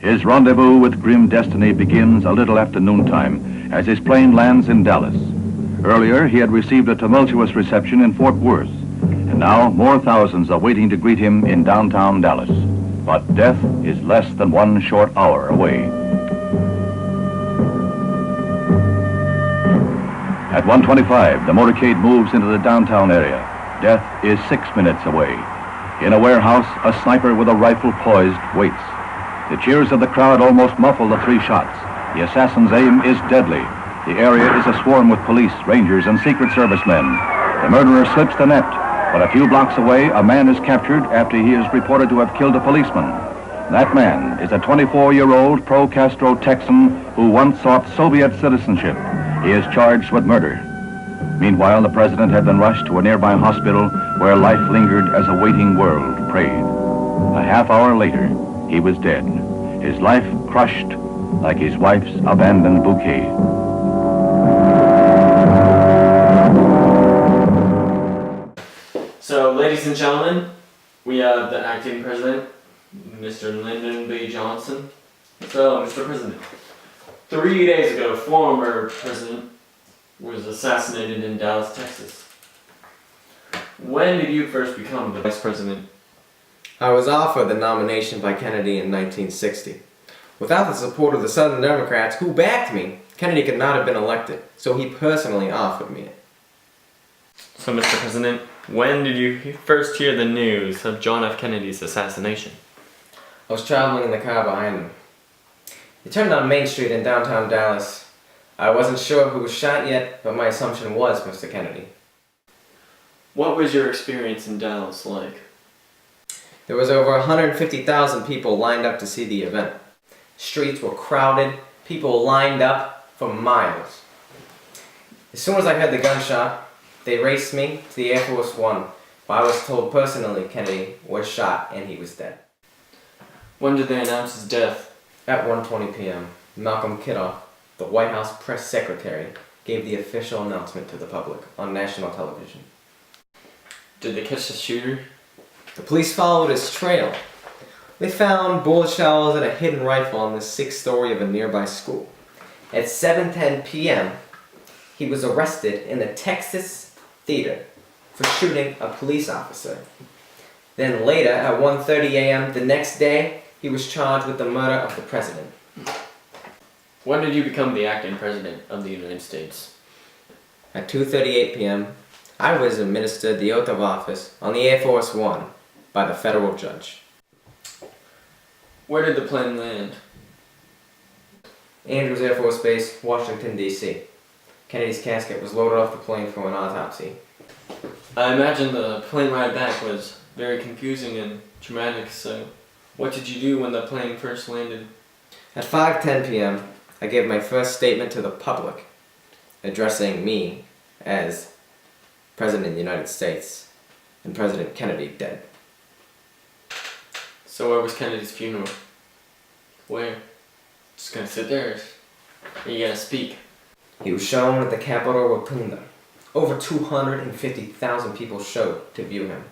His rendezvous with grim destiny begins a little after noontime as his plane lands in Dallas. Earlier, he had received a tumultuous reception in Fort Worth, and now more thousands are waiting to greet him in downtown Dallas. But death is less than 1 short hour away. At 1:25, the motorcade moves into the downtown area. Death is 6 minutes away. In a warehouse, a sniper with a rifle poised waits. The cheers of the crowd almost muffle the 3 shots. The assassin's aim is deadly. The area is a swarm with police, rangers, and Secret Service men. The murderer slips the net, but a few blocks away, a man is captured after he is reported to have killed a policeman. That man is a 24-year-old pro-Castro Texan who once sought Soviet citizenship. He is charged with murder. Meanwhile, the president had been rushed to a nearby hospital where life lingered as a waiting world prayed. A half hour later, he was dead, his life crushed like his wife's abandoned bouquet. So, ladies and gentlemen, we have the acting president, Mr. Lyndon B. Johnson. So, Mr. President, 3 days ago, former president was assassinated in Dallas, Texas. When did you first become the vice president? I was offered the nomination by Kennedy in 1960. Without the support of the Southern Democrats who backed me, Kennedy could not have been elected, so he personally offered me it. So, Mr. President, when did you first hear the news of John F. Kennedy's assassination? I was traveling in the car behind him. He turned on Main Street in downtown Dallas. I wasn't sure who was shot yet, but my assumption was Mr. Kennedy. What was your experience in Dallas like? There was over 150,000 people lined up to see the event. Streets were crowded, people lined up for miles. As soon as I heard the gunshot, they raced me to the Air Force One, where I was told personally Kennedy was shot and he was dead. When did they announce his death? At 1:20 p.m., Malcolm Kidder, the White House press secretary, gave the official announcement to the public on national television. Did they catch the shooter? The police followed his trail. They found bullet shells and a hidden rifle on the 6th story of a nearby school. At 7:10 p.m., he was arrested in the Texas Theater for shooting a police officer. Then later, at 1:30 a.m. the next day, he was charged with the murder of the president. When did you become the acting president of the United States? At 2:38 p.m., I was administered the oath of office on the Air Force One by the federal judge. Where did the plane land? Andrews Air Force Base, Washington, D.C. Kennedy's casket was loaded off the plane for an autopsy. I imagine the plane ride back was very confusing and traumatic, so what did you do when the plane first landed? At 5:10 p.m., I gave my first statement to the public, addressing me as President of the United States and President Kennedy dead. So where was Kennedy's funeral? Where? Just gonna sit there? Or you gonna speak? He was shown at the Capitol Rotunda. Over 250,000 people showed to view him.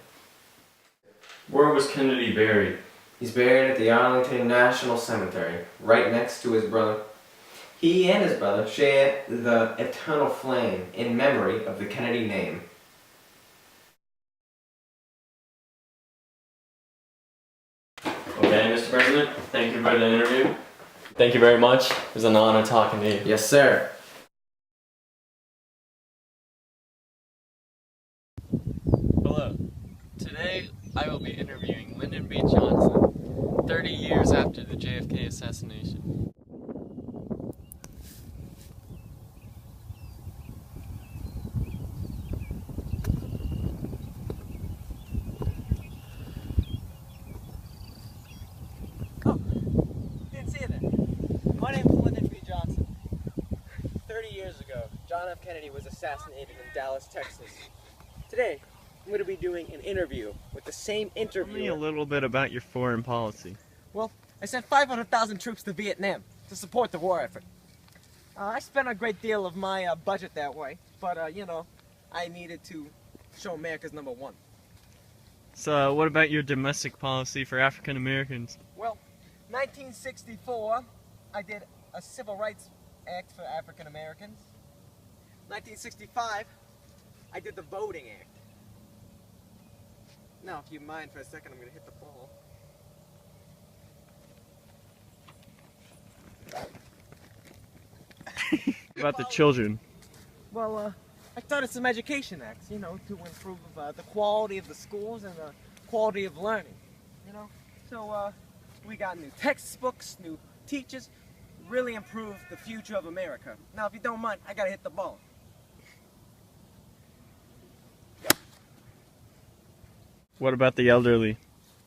Where was Kennedy buried? He's buried at the Arlington National Cemetery, right next to his brother. He and his brother share the eternal flame in memory of the Kennedy name. Okay, Mr. President, thank you for the interview. Thank you very much. It was an honor talking to you. Yes, sir. Hello. Today I will be interviewing Lyndon B. Johnson, 30 years after the JFK assassination. Oh, didn't see it then. My name is Lyndon B. Johnson. 30 years ago, John F. Kennedy was assassinated in Dallas, Texas. Today, I'm going to be doing an interview with the same interviewer. Tell me a little bit about your foreign policy. Well, I sent 500,000 troops to Vietnam to support the war effort. I spent a great deal of my budget that way, but, you know, I needed to show America's number one. So what about your domestic policy for African Americans? Well, 1964, I did a Civil Rights Act for African Americans. 1965, I did the Voting Act. Now, if you mind for a second, I'm going to hit the ball. About the children. Well, I started some education acts, you know, to improve the quality of the schools and the quality of learning, you know. So, we got new textbooks, new teachers, really improved the future of America. Now, if you don't mind, I gotta hit the ball. What about the elderly?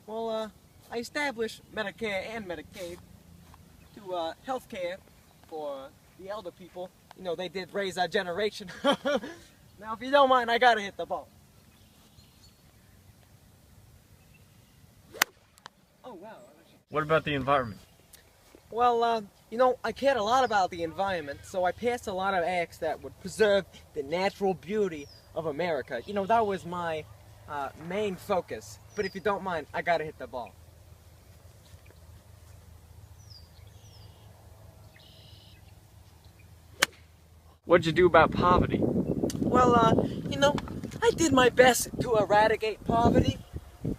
Well, I established Medicare and Medicaid to health care for the elder people. You know, they did raise our generation. Now, if you don't mind, I gotta hit the ball. Oh, wow. What about the environment? Well, you know, I cared a lot about the environment, so I passed a lot of acts that would preserve the natural beauty of America. You know, that was my main focus. But if you don't mind, I gotta hit the ball. What'd you do about poverty? Well, you know, I did my best to eradicate poverty,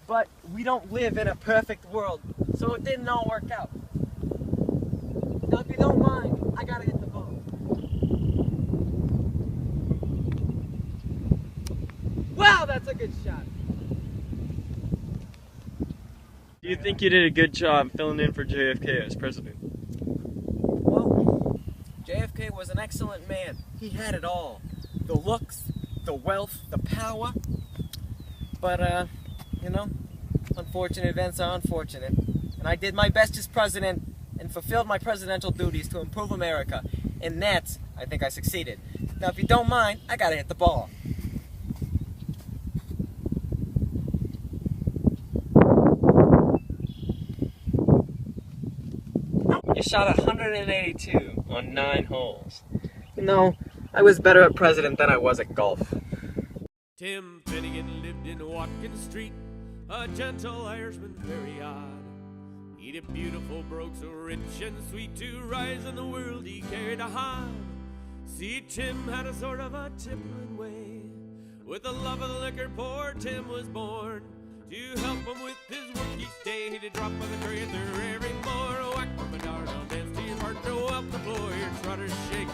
but we don't live in a perfect world, so it didn't all work out. Now, if you don't mind, I gotta hit the ball. Wow, that's a good shot. Do you think you did a good job filling in for JFK as president? Well, JFK was an excellent man. He had it all. The looks, the wealth, the power. But, you know, unfortunate events are unfortunate. And I did my best as president and fulfilled my presidential duties to improve America. And that, I think I succeeded. Now, if you don't mind, I gotta hit the ball. You shot 182 on 9 holes. You know, I was better at president than I was at golf. Tim Finnegan lived in Watkins Street, a gentle Irishman, very odd. He'd a beautiful brogue so rich and sweet, to rise in the world he carried a hod. See, Tim had a sort of a tippling way. With the love of the liquor, poor Tim was born. To help him with his work each day, he'd drop by the curry there every more. Whack from a darn, I'll dance to your partner, up the floor, your trotters shake.